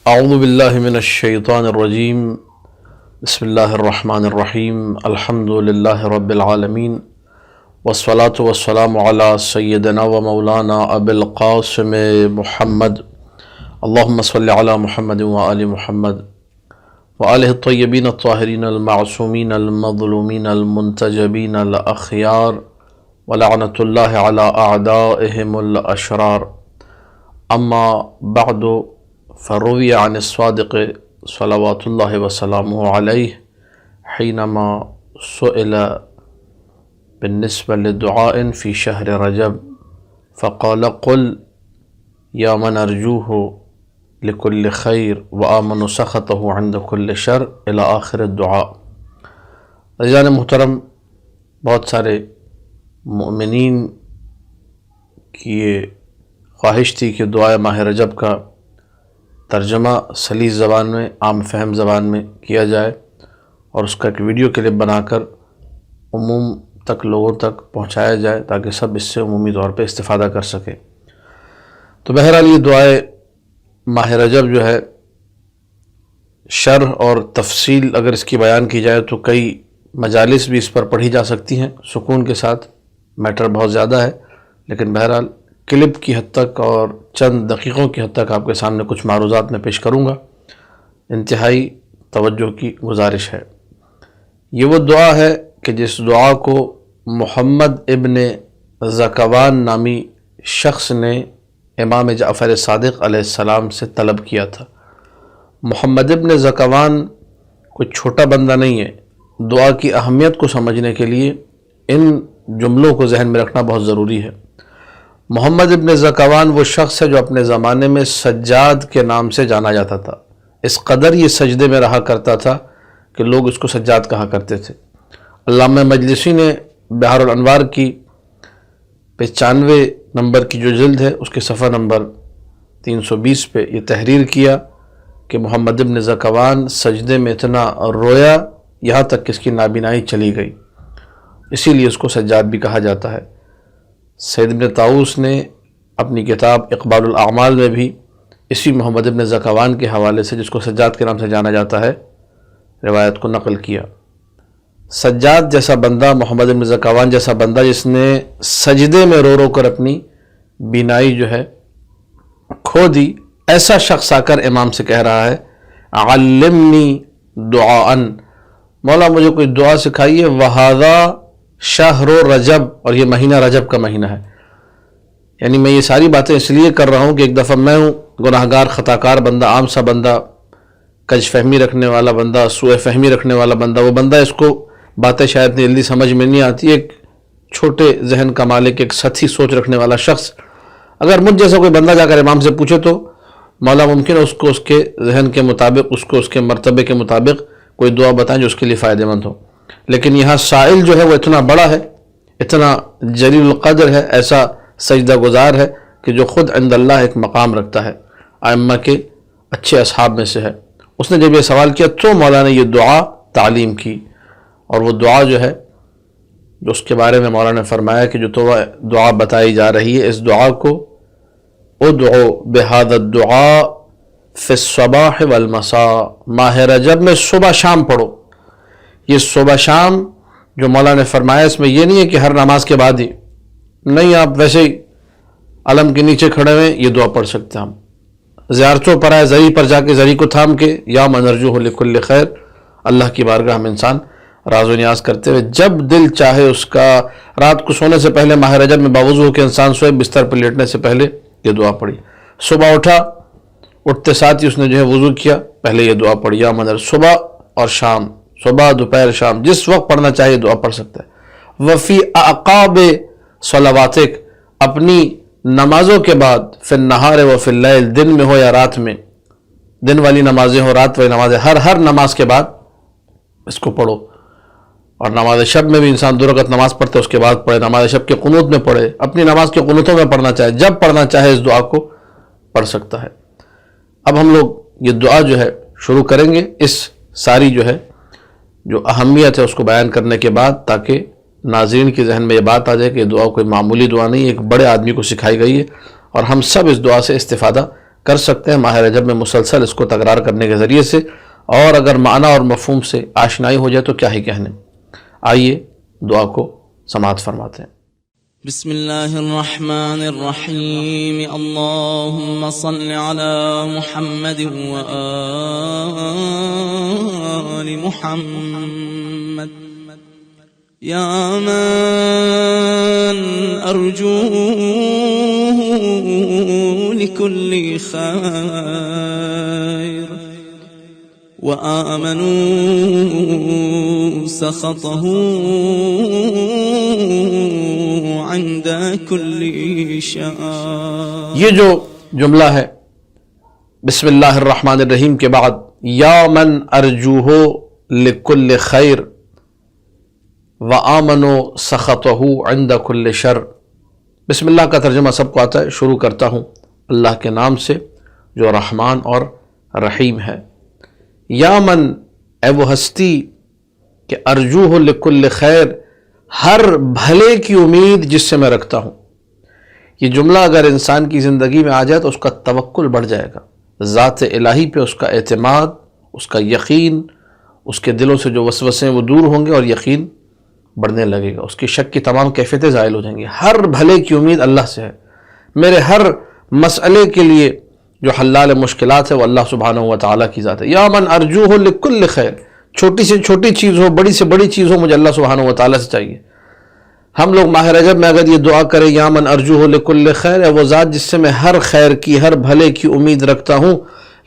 اعوذ باللہ من الشیطان الرجیم بسم اللہ الرحمن الرحیم الحمد للہ رب العالمین والصلاة والسلام علی سیدنا و مولانا ابی القاسم محمد اللہم صلی علی محمد و آل محمد وآلہ الطیبین الطاہرین المعصومین المظلومین المنتجبین الاخیار ولعنۃ اللہ علی اعدائہم الاشرار اما بعد فروی عن الصادق صلوات اللہ وسلامہ علیہ حینما سئل بالنسبة لدعاء في شهر رجب فقال قل يا من أرجوه لكل خير وآمن سخطه عند كل شر إلى آخر الدعاء۔ عزیزان محترم، بہت سارے مؤمنین کی یہ خواہش تھی کہ دعائے ماہ رجب کا ترجمہ سلیس زبان میں، عام فہم زبان میں کیا جائے اور اس کا ایک ویڈیو کلپ بنا کر عموم تک لوگوں تک پہنچایا جائے تاکہ سب اس سے عمومی طور پہ استفادہ کر سکیں۔ تو بہرحال یہ دعائے ماہ رجب جو ہے شرح اور تفصیل اگر اس کی بیان کی جائے تو کئی مجالس بھی اس پر پڑھی جا سکتی ہیں سکون کے ساتھ، میٹر بہت زیادہ ہے، لیکن بہرحال کلپ کی حد تک اور چند دقیقوں کی حد تک آپ کے سامنے کچھ معروضات میں پیش کروں گا۔ انتہائی توجہ کی گزارش ہے۔ یہ وہ دعا ہے کہ جس دعا کو محمد ابن زکوان نامی شخص نے امام جعفر صادق علیہ السلام سے طلب کیا تھا۔ محمد ابن زکوان کوئی چھوٹا بندہ نہیں ہے۔ دعا کی اہمیت کو سمجھنے کے لیے ان جملوں کو ذہن میں رکھنا بہت ضروری ہے۔ محمد ابن زکوان وہ شخص ہے جو اپنے زمانے میں سجاد کے نام سے جانا جاتا تھا۔ اس قدر یہ سجدے میں رہا کرتا تھا کہ لوگ اس کو سجاد کہا کرتے تھے۔ علامہ مجلسی نے بحار الانوار کی 95 نمبر کی جو جلد ہے اس کے صفحہ نمبر 320 پہ یہ تحریر کیا کہ محمد ابن زکوان سجدے میں اتنا رویا یہاں تک کہ اس کی نابینائی چلی گئی، اسی لیے اس کو سجاد بھی کہا جاتا ہے۔ سید ابن طاؤس نے اپنی کتاب اقبال الاعمال میں بھی اسی محمد ابن زکوان کے حوالے سے، جس کو سجاد کے نام سے جانا جاتا ہے، روایت کو نقل کیا۔ سجاد جیسا بندہ، محمد ابن زکوان جیسا بندہ جس نے سجدے میں رو رو کر اپنی بینائی جو ہے کھو دی، ایسا شخص آ کر امام سے کہہ رہا ہے علمنی دعاء، مولا مجھے کوئی دعا سکھائیے، وہذا شہر رجب، اور یہ مہینہ رجب کا مہینہ ہے۔ یعنی میں یہ ساری باتیں اس لیے کر رہا ہوں کہ ایک دفعہ میں ہوں گناہگار خطاکار بندہ، عام سا بندہ، کج فہمی رکھنے والا بندہ، سوء فہمی رکھنے والا بندہ، وہ بندہ اس کو باتیں شاید اتنی جلدی سمجھ میں نہیں آتی، ایک چھوٹے ذہن کا مالک، ایک سطحی سوچ رکھنے والا شخص اگر مجھ جیسا کوئی بندہ جا کر امام سے پوچھے تو مولا ممکن ہے اس کو اس کے ذہن کے مطابق، اس کو اس کے مرتبے کے مطابق کوئی دعا بتائیں جو اس کے لیے فائدہ مند ہو۔ لیکن یہاں سائل جو ہے وہ اتنا بڑا ہے، اتنا جلیل القدر ہے، ایسا سجدہ گزار ہے کہ جو خود عند اللہ ایک مقام رکھتا ہے، ائمہ کے اچھے اصحاب میں سے ہے۔ اس نے جب یہ سوال کیا تو مولا نے یہ دعا تعلیم کی، اور وہ دعا جو ہے جو اس کے بارے میں مولا نے فرمایا کہ جو دعا بتائی جا رہی ہے، اس دعا کو ادعو بہذا الدعاء فی الصباح والمساء، ماہ رجب میں صبح شام پڑھو۔ یہ صبح شام جو مولا نے فرمایا اس میں یہ نہیں ہے کہ ہر نماز کے بعد ہی، نہیں، آپ ویسے ہی علم کے نیچے کھڑے ہوئے یہ دعا پڑھ سکتے ہیں۔ ہم زیارتوں پر آئے، زری پر جا کے زری کو تھام کے یا من ارجوہ لکل خیر، اللہ کی بارگاہ میں انسان راز و نیاز کرتے ہوئے جب دل چاہے اس کا، رات کو سونے سے پہلے ماہ رجب میں باوضو ہو کے انسان سوئے، بستر پر لیٹنے سے پہلے یہ دعا پڑھی۔ صبح اٹھا، اٹھتے ساتھ ہی اس نے جو ہے وضو کیا، پہلے یہ دعا پڑھی، یا من صبح اور شام، صبح دوپہر شام جس وقت پڑھنا چاہیے دعا پڑھ سکتا ہے۔ وفی اعقاب صلواتک، اپنی نمازوں کے بعد، فی النہار و فی اللیل، دن میں ہو یا رات میں، دن والی نمازیں ہو، رات والی نمازیں، ہر نماز کے بعد اس کو پڑھو۔ اور نماز شب میں بھی انسان 2 رکعت نماز پڑھتے اس کے بعد پڑھے، نماز شب کے قنوت میں پڑھے، اپنی نماز کے قنوتوں میں پڑھنا چاہے، جب پڑھنا چاہے اس دعا کو پڑھ سکتا ہے۔ اب ہم لوگ یہ دعا جو ہے شروع کریں گے، اس ساری جو ہے جو اہمیت ہے اس کو بیان کرنے کے بعد، تاکہ ناظرین کے ذہن میں یہ بات آ جائے کہ یہ دعا کوئی معمولی دعا نہیں، ایک بڑے آدمی کو سکھائی گئی ہے اور ہم سب اس دعا سے استفادہ کر سکتے ہیں ماہ رجب میں مسلسل اس کو تکرار کرنے کے ذریعے سے، اور اگر معنی اور مفہوم سے آشنائی ہو جائے تو کیا ہی کہنے۔ آئیے دعا کو سماعت فرماتے ہیں۔ بسم اللہ الرحمن الرحیم، اللہم صل علی محمد وآل محمد، یا من ارجوه لكل خیر وآمنوا سخطه عند كل شر۔ یہ جو جملہ ہے بسم اللہ الرحمن الرحیم کے بعد یا من ارجوہ لکل خیر وآمنوا سخطہ عند کل شر، بسم اللہ کا ترجمہ سب کو آتا ہے، شروع کرتا ہوں اللہ کے نام سے جو رحمان اور رحیم ہے۔ یا من، اے وہ ہستی کہ ارجوہ لکل خیر، ہر بھلے کی امید جس سے میں رکھتا ہوں۔ یہ جملہ اگر انسان کی زندگی میں آ جائے تو اس کا توکل بڑھ جائے گا، ذات الہی پہ اس کا اعتماد، اس کا یقین، اس کے دلوں سے جو وسوسے وہ دور ہوں گے اور یقین بڑھنے لگے گا، اس کی شک کی تمام کیفیتیں زائل ہو جائیں گی۔ ہر بھلے کی امید اللہ سے ہے، میرے ہر مسئلے کے لیے جو حلال مشکلات ہے وہ اللہ سبحانہ و تعالیٰ کی ذات ہے۔ یا من ارجوہ لکل خیر، چھوٹی سے چھوٹی چیز ہو، بڑی سے بڑی چیز ہو، مجھے اللہ سبحانہ و تعالیٰ سے چاہیے۔ ہم لوگ ماہ رجب میں اگر یہ دعا کریں یا من ارجوہ لکل خیر، ہے وہ ذات جس سے میں ہر خیر کی، ہر بھلے کی امید رکھتا ہوں،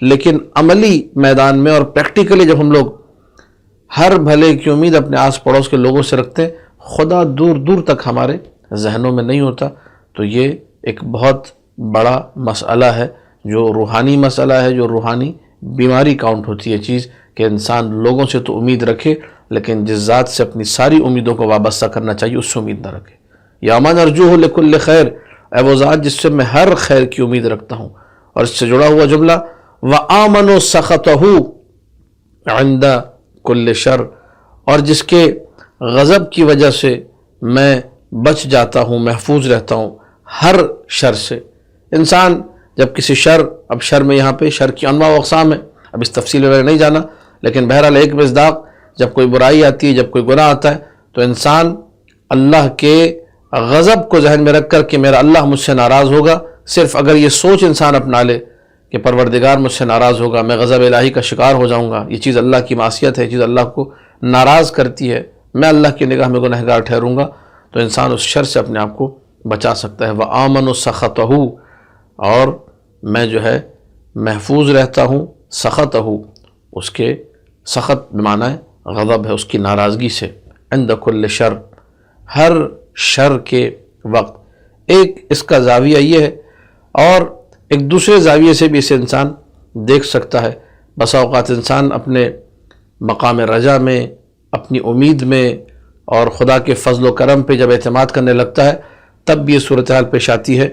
لیکن عملی میدان میں اور پریکٹیکلی جب ہم لوگ ہر بھلے کی امید اپنے آس پڑوس کے لوگوں سے رکھتے ہیں، خدا دور دور تک ہمارے ذہنوں میں نہیں ہوتا، تو یہ ایک بہت بڑا مسئلہ ہے، جو روحانی مسئلہ ہے، جو روحانی بیماری کاؤنٹ ہوتی ہے چیز، کہ انسان لوگوں سے تو امید رکھے لیکن جس ذات سے اپنی ساری امیدوں کو وابستہ کرنا چاہیے اس سے امید نہ رکھے۔ یا من ارجوہ لکل خیر، اے وہ ذات جس سے میں ہر خیر کی امید رکھتا ہوں۔ اور اس سے جڑا ہوا جملہ وآمنوا سخطہ عند کل شر، اور جس کے غضب کی وجہ سے میں بچ جاتا ہوں، محفوظ رہتا ہوں ہر شر سے۔ انسان جب کسی شر، اب شر میں یہاں پہ شر کی انواع و اقسام ہے، اب اس تفصیل میں نہیں جانا، لیکن بہرحال ایک مصداق، جب کوئی برائی آتی ہے، جب کوئی گناہ آتا ہے تو انسان اللہ کے غضب کو ذہن میں رکھ کر کہ میرا اللہ مجھ سے ناراض ہوگا، صرف اگر یہ سوچ انسان اپنا لے کہ پروردگار مجھ سے ناراض ہوگا، میں غضب الہی کا شکار ہو جاؤں گا، یہ چیز اللہ کی معصیت ہے، یہ چیز اللہ کو ناراض کرتی ہے، میں اللہ کی نگاہ میں گنہگار ٹھہروں گا، تو انسان اس شر سے اپنے آپ کو بچا سکتا ہے۔ وآمنوا سخطہ، اور میں جو ہے محفوظ رہتا ہوں سخطہ، اس کے سخط بمعنی ہے غضب ہے، اس کی ناراضگی سے، عند کل شر، ہر شر کے وقت۔ ایک اس کا زاویہ یہ ہے، اور ایک دوسرے زاویے سے بھی اسے انسان دیکھ سکتا ہے۔ بسا اوقات انسان اپنے مقام رجا میں، اپنی امید میں اور خدا کے فضل و کرم پہ جب اعتماد کرنے لگتا ہے تب بھی یہ صورتحال پیش آتی ہے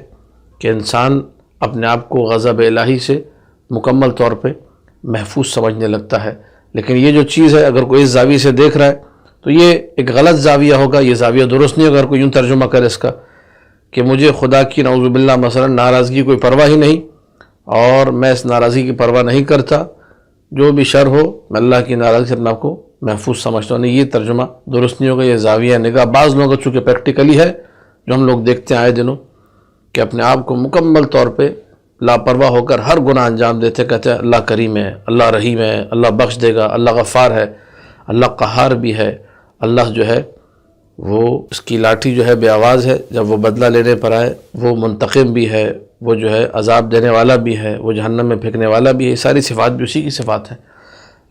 کہ انسان اپنے آپ کو غضب الہی سے مکمل طور پہ محفوظ سمجھنے لگتا ہے۔ لیکن یہ جو چیز ہے اگر کوئی اس زاویے سے دیکھ رہا ہے تو یہ ایک غلط زاویہ ہوگا، یہ زاویہ درست نہیں ہوگا۔ اگر کوئی یوں ترجمہ کرے اس کا کہ مجھے خدا کی نعوذ باللہ مثلا ناراضگی کوئی پرواہ ہی نہیں، اور میں اس ناراضگی کی پرواہ نہیں کرتا، جو بھی شر ہو میں اللہ کی ناراضگی سے اپنے آپ کو محفوظ سمجھتا ہوں، نہیں، یہ ترجمہ درست نہیں ہوگا، یہ زاویہ نگاہ بعض لوگوں کا چونکہ پریکٹیکلی ہے، جو ہم لوگ دیکھتے ہیں آئے دنوں، کہ اپنے آپ کو مکمل طور پہ لاپرواہ ہو کر ہر گناہ انجام دیتے، کہتے ہیں اللہ کریم ہے، اللہ رحیم ہے، اللہ بخش دے گا، اللہ غفار ہے، اللہ قہار بھی ہے، اللہ جو ہے وہ اس کی لاٹھی جو ہے بے آواز ہے، جب وہ بدلہ لینے پر آئے وہ منتقم بھی ہے، وہ جو ہے عذاب دینے والا بھی ہے، وہ جہنم میں پھینکنے والا بھی ہے، یہ ساری صفات بھی اسی کی صفات ہیں۔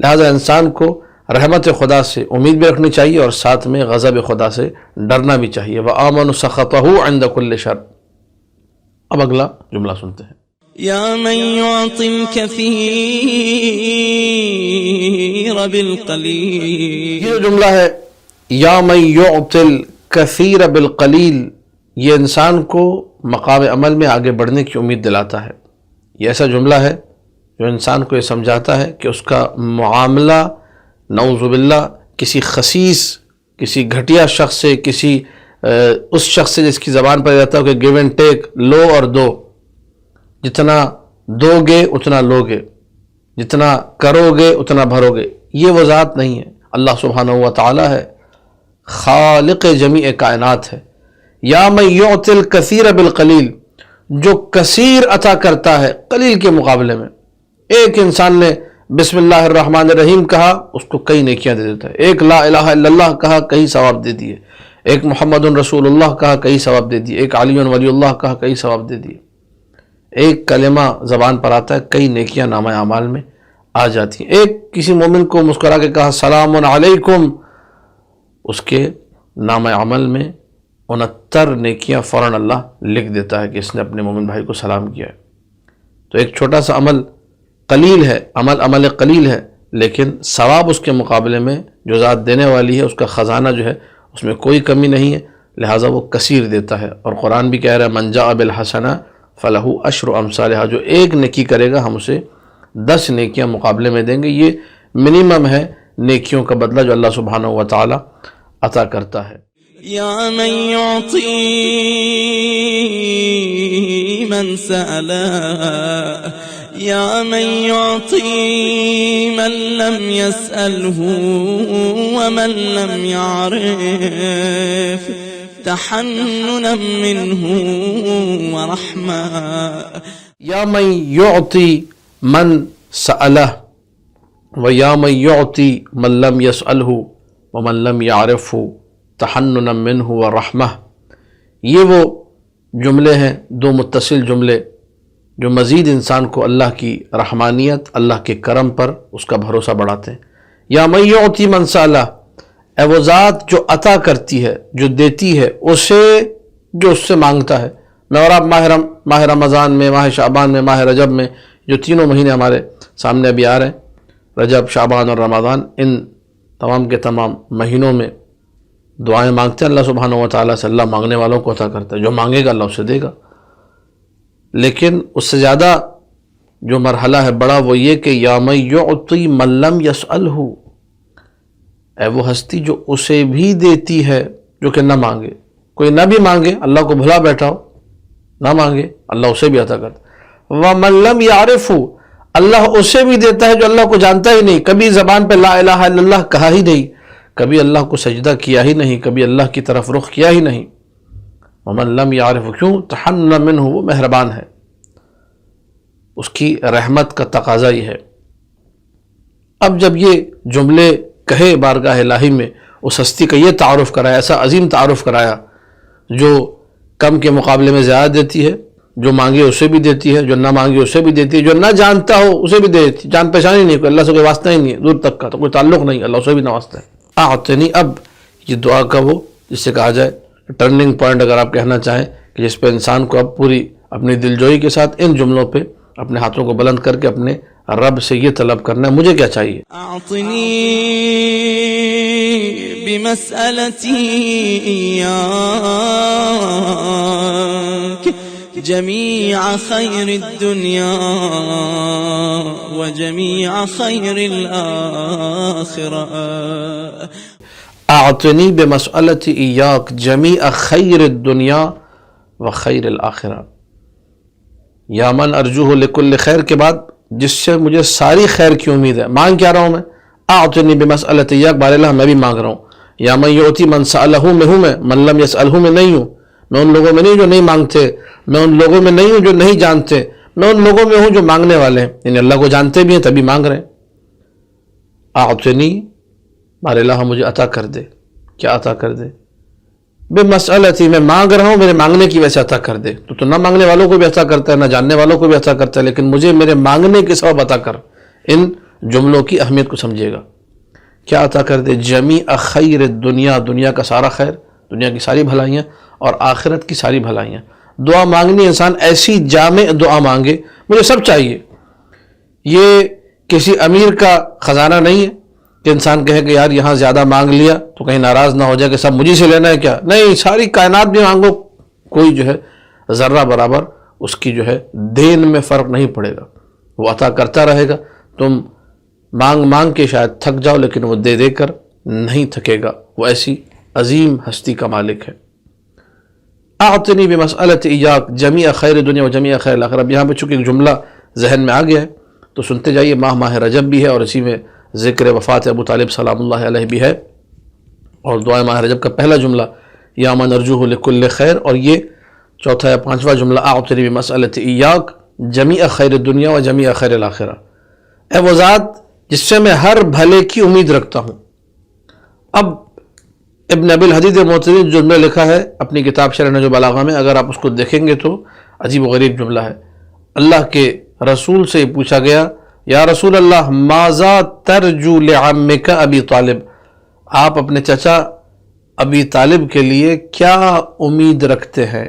لہٰذا انسان کو رحمت خدا سے امید بھی رکھنی چاہیے اور ساتھ میں غضب خدا سے ڈرنا بھی چاہیے۔ وآمنوا سخطہ عند کل شر۔ اب اگلا جملہ سنتے ہیں۔ یا من یعطی الکثیر بالقلیل، یہ جو جملہ ہے یا من یعطی الکثیر بالقلیل، یہ انسان کو مقام عمل میں آگے بڑھنے کی امید دلاتا ہے۔ یہ ایسا جملہ ہے جو انسان کو یہ سمجھاتا ہے کہ اس کا معاملہ نعوذ باللہ کسی خسیس، کسی گھٹیا شخص سے، کسی اس شخص سے جس کی زبان پر رہتا ہو کہ گیو اینڈ ٹیک، لو اور دو، جتنا دو گے اتنا لوگے، جتنا کرو گے اتنا بھرو گے، یہ وہ ذات نہیں ہے۔ اللہ سبحانہ و تعالی ہے، خالق جمیع کائنات ہے۔ یا من یعطی الکثیر بالقلیل، جو کثیر عطا کرتا ہے قلیل کے مقابلے میں۔ ایک انسان نے بسم اللہ الرحمن الرحیم کہا، اس کو کئی نیکیاں دے دیتا ہے۔ ایک لا الہ الا اللہ کہا، کئی ثواب دے دیے۔ ایک محمد رسول اللہ کہا، کئی ثواب دے دیے۔ ایک علی ولی اللہ کہا، کئی ثواب دے دیے۔ ایک کلمہ زبان پر آتا ہے، کئی نیکیاں نامہ اعمال میں آ جاتی ہیں۔ ایک کسی مومن کو مسکرا کے کہا سلام علیکم، اس کے نامہ عمل میں 69 نیکیاں فوراً اللہ لکھ دیتا ہے کہ اس نے اپنے مومن بھائی کو سلام کیا ہے۔ تو ایک چھوٹا سا عمل قلیل ہے، عمل قلیل ہے، لیکن ثواب اس کے مقابلے میں جو ذات دینے والی ہے اس کا خزانہ جو ہے اس میں کوئی کمی نہیں ہے، لہٰذا وہ کثیر دیتا ہے۔ اور قرآن بھی کہہ رہا ہے من جاء بالحسنہ فلہ عشر امثالہا، جو ایک نیکی کرے گا ہم اسے 10 نیکیاں مقابلے میں دیں گے۔ یہ منیمم ہے نیکیوں کا بدلہ جو اللہ سبحانہ و تعالی عطا کرتا ہے۔ یا من یعطی من سألہ، یا من یعطی من لم یسألہ ومن لم یعرف تحننا منہ ورحمہ۔ یا من یعطی من سألہ ویا من یعطی من لم یسألہ ومن لم یعرفہ تحننا منہ ورحمہ، یہ وہ جملے ہیں، دو متصل جملے جو مزید انسان کو اللہ کی رحمانیت، اللہ کے کرم پر اس کا بھروسہ بڑھاتے ہیں۔ یا من یعطی من سألہ، اے وہ ذات جو عطا کرتی ہے، جو دیتی ہے اسے جو اس سے مانگتا ہے۔ میں اور آپ ماہ رمضان میں، ماہ شعبان میں، ماہ رجب میں، جو تینوں مہینے ہمارے سامنے ابھی آ رہے ہیں، رجب، شعبان اور رمضان، ان تمام کے تمام مہینوں میں دعائیں مانگتے ہیں اللہ سبحانہ و تعالیٰ سے۔ اللہ مانگنے والوں کو عطا کرتا ہے، جو مانگے گا اللہ اسے دے گا۔ لیکن اس سے زیادہ جو مرحلہ ہے بڑا وہ یہ کہ یا من یعطی من لم یسألہ، اے وہ ہستی جو اسے بھی دیتی ہے جو کہ نہ مانگے۔ کوئی نہ بھی مانگے، اللہ کو بھلا بیٹھا ہو، نہ مانگے، اللہ اسے بھی عطا کرتا ہے۔ وَمَن لَمْ يَعْرِفْهُ، اللہ اسے بھی دیتا ہے جو اللہ کو جانتا ہی نہیں، کبھی زبان پہ لا الہ الا اللہ کہا ہی نہیں، کبھی اللہ کو سجدہ کیا ہی نہیں، کبھی اللہ کی طرف رخ کیا ہی نہیں۔ وَمَن لَمْ يَعْرِفْهُ، کیوں؟ تحننا منہ، وہ مہربان ہے، اس کی رحمت کا تقاضا ہی ہے۔ اب جب یہ جملے کہے بارگاہ الہی میں، اس ہستی کا یہ تعارف کرایا، ایسا عظیم تعارف کرایا جو کم کے مقابلے میں زیادہ دیتی ہے، جو مانگے اسے بھی دیتی ہے، جو نہ مانگے اسے بھی دیتی ہے، جو نہ جانتا ہو اسے بھی دے دیتی ہے۔ جان پہچان ہی نہیں، کوئی اللہ سے کوئی واسطہ ہی نہیں ہے، دور تک کا تو کوئی تعلق نہیں، اللہ اسے بھی نہ واسطہ ہے۔ اعطنی، اب یہ دعا کا وہ جس سے کہا جائے ٹرننگ پوائنٹ، اگر آپ کہنا چاہیں کہ جس پہ انسان کو اب پوری اپنی دلجوئی کے ساتھ ان جملوں پہ اپنے ہاتھوں کو بلند کر کے اپنے رب سے یہ طلب کرنا ہے، مجھے کیا چاہیے؟ اعطنی بمسألتی ایاک جمیع خیر الدنیا وجمیع خیر الآخرہ۔ اعطنی بمسألتی ایاک جمیع خیر الدنیا وخیر الآخرہ۔ یا من ارجوہ لکل خیر کے بعد جس سے مجھے ساری خیر کی امید ہے، مانگ کیا رہا ہوں میں؟ اعطنی بمسألتی ایاک، بار اللہ میں بھی مانگ رہا ہوں۔ یا من یعطی من سألہ میں ہوں، میں من لم یسألہ میں نہیں ہوں، میں ان لوگوں میں نہیں جو نہیں مانگتے، میں ان لوگوں میں نہیں ہوں جو نہیں جانتے، میں ان لوگوں میں ہوں جو مانگنے والے ہیں، یعنی اللہ کو جانتے بھی ہیں تبھی مانگ رہے ہیں۔ اعطنی، بار اللہ مجھے عطا کر دے، کیا عطا کر دے؟ بمسألتی، میں مانگ رہا ہوں، میرے مانگنے کی وجہ سے عطا کر دے۔ تو نہ مانگنے والوں کو بھی عطا کرتا ہے، نہ جاننے والوں کو بھی عطا کرتا ہے، لیکن مجھے میرے مانگنے کے سبب عطا کر۔ ان جملوں کی اہمیت کو سمجھیے گا، کیا عطا کر دے؟ جمیع خیر الدنیا، دنیا کا سارا خیر، دنیا کی ساری بھلائیاں اور آخرت کی ساری بھلائیاں۔ دعا مانگنی، انسان ایسی جامع دعا مانگے، مجھے سب چاہیے۔ یہ کسی امیر کا خزانہ نہیں ہے کہ انسان کہے کہ یار یہاں زیادہ مانگ لیا تو کہیں ناراض نہ ہو جائے کہ سب مجھے سے لینا ہے کیا؟ نہیں، ساری کائنات بھی مانگو، کوئی جو ہے ذرہ برابر اس کی جو ہے دین میں فرق نہیں پڑے گا، وہ عطا کرتا رہے گا۔ تم مانگ مانگ کے شاید تھک جاؤ لیکن وہ دے دے کر نہیں تھکے گا، وہ ایسی عظیم ہستی کا مالک ہے۔ اعطنی بمسألت ایاک جمیع خیر دنیا و جمیع خیر الآخرہ۔ اب یہاں پہ چونکہ ایک جملہ ذہن میں آ گیا ہے تو سنتے جائیے. ماہ رجب بھی ہے اور اسی میں ذکر وفات ابو طالب سلام اللہ علیہ بھی ہے. اور دعائے ماہ رجب کا پہلا جملہ یا من ارجوہ لکل خیر، اور یہ چوتھا یا پانچواں جملہ اعطنی بمسألۃ ایاک جمیع خیر الدنیا و جمیع خیر الآخرہ، اے وہ ذات جس سے میں ہر بھلے کی امید رکھتا ہوں. اب ابن ابی الحدید معتزلی جو جملہ لکھا ہے اپنی کتاب شرح نہج البلاغہ میں، اگر آپ اس کو دیکھیں گے تو عجیب و غریب جملہ ہے. اللہ کے رسول سے پوچھا گیا یا رسول اللہ ماذا ترجو لعمک ابی طالب، آپ اپنے چچا ابی طالب کے لیے کیا امید رکھتے ہیں؟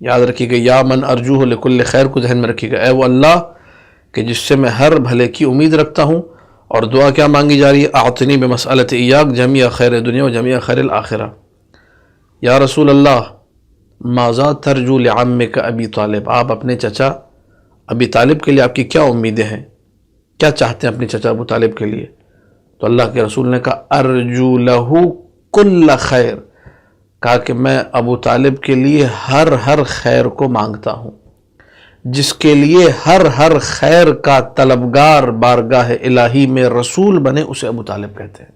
یاد رکھیے گا یا من ارجوہ لکل خیر کو ذہن میں رکھیے گا، اے وہ اللہ کہ جس سے میں ہر بھلے کی امید رکھتا ہوں. اور دعا کیا مانگی جا رہی ہے؟ اعطنی بمسألۃ ایاک جمیع خیر دنیا و جمیع خیر الآخرہ. یا رسول اللہ ماذا ترجو لعمک ابی طالب، آپ اپنے چچا ابی طالب کے لیے آپ کی کیا امیدیں ہیں، کیا چاہتے ہیں اپنے چچا ابو طالب کے لیے؟ تو اللہ کے رسول نے کہا ارجو لہ کل خیر، کہا کہ میں ابو طالب کے لیے ہر خیر کو مانگتا ہوں. جس کے لیے ہر خیر کا طلبگار بارگاہ الہی میں رسول بنے اسے ابو طالب کہتے ہیں.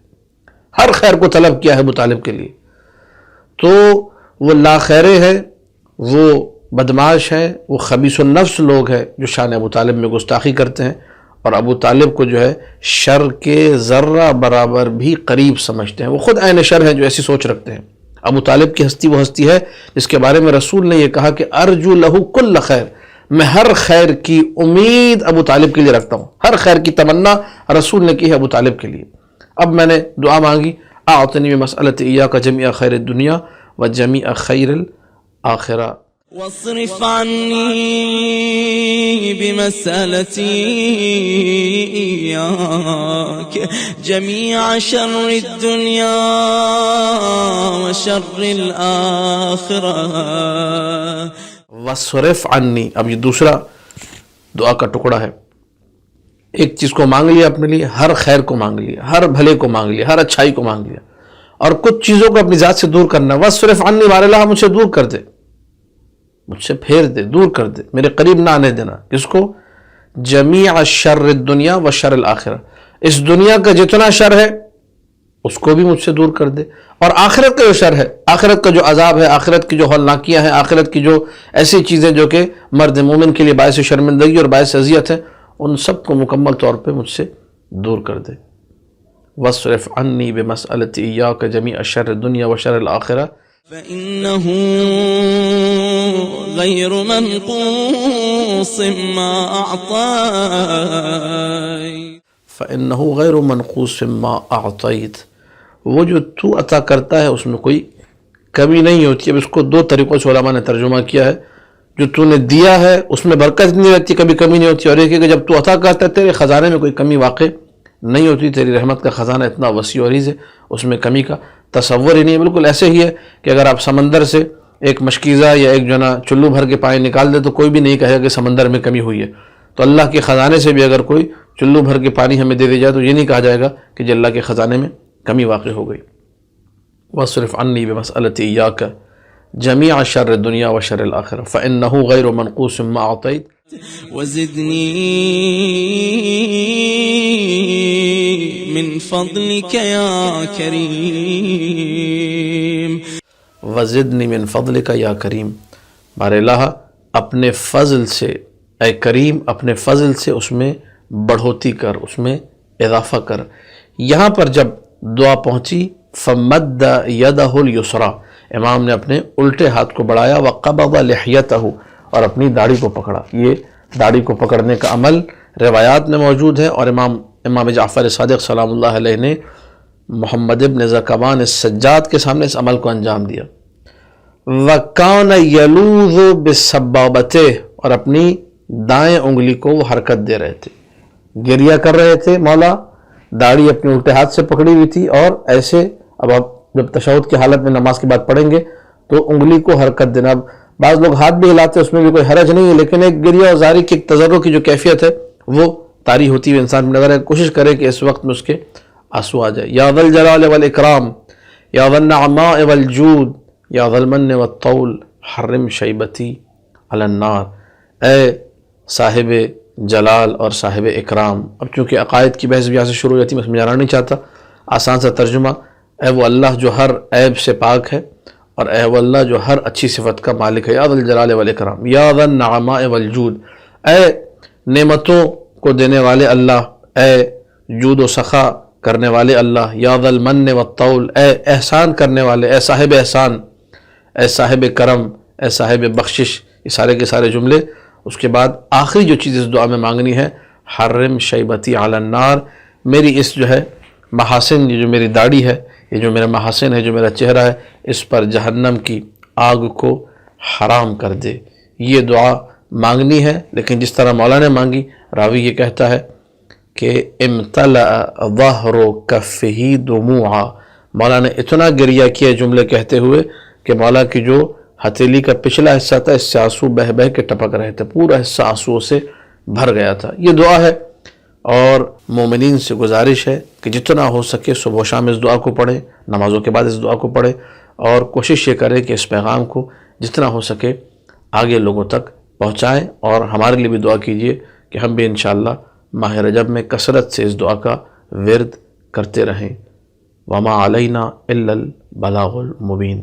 ہر خیر کو طلب کیا ہے ابو طالب کے لیے، تو وہ لا خیرے ہے، وہ بدماش ہے، وہ خبیث النفس لوگ ہیں جو شان ابو طالب میں گستاخی کرتے ہیں اور ابو طالب کو جو ہے شر کے ذرہ برابر بھی قریب سمجھتے ہیں. وہ خود عین شر ہیں جو ایسی سوچ رکھتے ہیں. ابو طالب کی ہستی وہ ہستی ہے جس کے بارے میں رسول نے یہ کہا کہ ارجو لہ کل خیر، میں ہر خیر کی امید ابو طالب کے لیے رکھتا ہوں. ہر خیر کی تمنا رسول نے کی ہے ابو طالب کے لیے. اب میں نے دعا مانگی اعطنی بمسألۃ ایاک جمیع خیر الدنیا و جمیع خیر الآخرہ. واصرف عني بمسألتي إياك جميع شر الدنيا وشر الآخرة. وصرف عنی، اب یہ دوسرا دعا کا ٹکڑا ہے. ایک چیز کو مانگ لیا اپنے لیے، ہر خیر کو مانگ لیا، ہر بھلے کو مانگ لیا، ہر اچھائی کو مانگ لیا، اور کچھ چیزوں کو اپنی ذات سے دور کرنا. وصرف عنی، بار اللہ مجھ سے دور کر دے، مجھ سے پھیر دے، دور کر دے، میرے قریب نہ آنے دینا. کس کو؟ جمیع شر الدنیا و شر الآخرہ، اس دنیا کا جتنا شر ہے اس کو بھی مجھ سے دور کر دے، اور آخرت کا جو شر ہے، آخرت کا جو عذاب ہے، آخرت کی جو ہولناکیاں ہیں، آخرت کی جو ایسی چیزیں جو کہ مرد مومن کے لیے باعث شرمندگی اور باعث اذیت ہے، ان سب کو مکمل طور پہ مجھ سے دور کر دے. وَاصْرِفْ عَنِّي بِمَسْأَلَةِ إِيَّاكَ جَمِيعَ شَرِّ الدُّنْيَا وَشَرِّ الْآخِرَةِ فإنه غير منقوص ما أعطيت. فإنه غیر منقوص ما أعطيت، وہ جو تو عطا کرتا ہے اس میں کوئی کمی نہیں ہوتی. اب اس کو دو طریقوں سے علماء نے ترجمہ کیا ہے. جو تو نے دیا ہے اس میں برکت نہیں رہتی، کبھی کمی نہیں ہوتی، اور ایک ہے کہ جب تو عطا کرتا ہے تیرے خزانے میں کوئی کمی واقع نہیں ہوتی. تیری رحمت کا خزانہ اتنا وسیع و عریض ہے، اس میں کمی کا تصور ہی نہیں ہے. بالکل ایسے ہی ہے کہ اگر آپ سمندر سے ایک مشکیزہ یا ایک جو نا چلو بھر کے پانی نکال دے تو کوئی بھی نہیں کہے گا کہ سمندر میں کمی ہوئی ہے. تو اللہ کے خزانے سے بھی اگر کوئی چلو بھر کے پانی ہمیں دے دی جائے تو یہ نہیں کہا جائے گا کہ جی اللہ کے خزانے میں کمی واقع ہو گئی. وَاصْرِفْ عَنِّي بِمَسْأَلَةِ إِيَّاكَ جَمِيعَ شَرِّ الدُّنْيَا وَشَرِّ الْآخِرَةِ فَإِنَّهُ غَيْرُ مَنْقُوصٍ مَا أَعْطَيْتَ وزدني من فضلك يا كريم. وزدنی من فضلک یا کریم، بار الہ اپنے فضل سے، اے کریم اپنے فضل سے اس میں بڑھوتی کر، اس میں اضافہ کر. یہاں پر جب دعا پہنچی فمد یدہ الیسریٰ، امام نے اپنے الٹے ہاتھ کو بڑھایا، وقبض لحیتہ، اور اپنی داڑھی کو پکڑا. یہ داڑھی کو پکڑنے کا عمل روایات میں موجود ہے، اور امام جعفر صادق سلام اللہ علیہ نے محمد ابن زکوان السجاد کے سامنے اس عمل کو انجام دیا. وَكَانَ يَلُوذُ بِالسَّبَّابَتِهِ، اور اپنی دائیں انگلی کو وہ حرکت دے رہے تھے، گریہ کر رہے تھے. مولا داڑھی اپنے الٹے ہاتھ سے پکڑی ہوئی تھی، اور ایسے اب آپ جب تشہد کی حالت میں نماز کے بعد پڑھیں گے تو انگلی کو حرکت دینا. اب بعض لوگ ہاتھ بھی ہلاتے ہیں، اس میں بھی کوئی حرج نہیں ہے، لیکن ایک گریہ اور زاری کی ایک تضرع کی جو کیفیت ہے وہ طاری ہوتی ہے. انسان نظر ہے، کوشش کرے کہ اس وقت میں اس کے آنسو آ جائے. یا ذا الجلال والاکرام، یا ذا النعماء والجود، یا ذا المن والطول، حرم شیبتی علی النار، اے صاحب جلال اور صاحب اکرام. اب چونکہ عقائد کی بحث بھی یہاں سے شروع ہو جاتی ہے، میں سمجھانا نہیں چاہتا، آسان سا ترجمہ: اے وہ اللہ جو ہر عیب سے پاک ہے، اور اے وہ اللہ جو ہر اچھی صفت کا مالک ہے. یا ذا الجلال والاکرام، یا ذا النعماء والجود، اے نعمتوں کو دینے والے اللہ، اے جود و سخا کرنے والے اللہ. یا ذا المن والطول، اے احسان کرنے والے، اے صاحب احسان، اے صاحب کرم، اے صاحب بخشش. یہ سارے کے سارے جملے. اس کے بعد آخری جو چیز اس دعا میں مانگنی ہے: حرم شیبتی علی النار، میری اس جو ہے محاسن، یہ جو میری داڑھی ہے، یہ جو میرا محاسن ہے، جو میرا چہرہ ہے، اس پر جہنم کی آگ کو حرام کر دے. یہ دعا مانگنی ہے، لیکن جس طرح مولا نے مانگی، راوی یہ کہتا ہے کہ امتلأ ظہر کفہ دموعا، مولا نے اتنا گریہ کیا جملے کہتے ہوئے کہ مولا کی جو ہتھیلی کا پچھلا حصہ تھا، اس سے آنسو بہہ بہہ کے ٹپک رہے تھے، پورا حصہ آنسوؤں سے بھر گیا تھا. یہ دعا ہے، اور مومنین سے گزارش ہے کہ جتنا ہو سکے صبح و شام اس دعا کو پڑھیں، نمازوں کے بعد اس دعا کو پڑھیں، اور کوشش یہ کریں کہ اس پیغام کو جتنا ہو سکے آگے لوگوں تک پہنچائیں. اور ہمارے لیے بھی دعا کیجئے کہ ہم بھی انشاءاللہ ماہ رجب میں کثرت سے اس دعا کا ورد کرتے رہیں. وما علینا الا البلاغ المبین.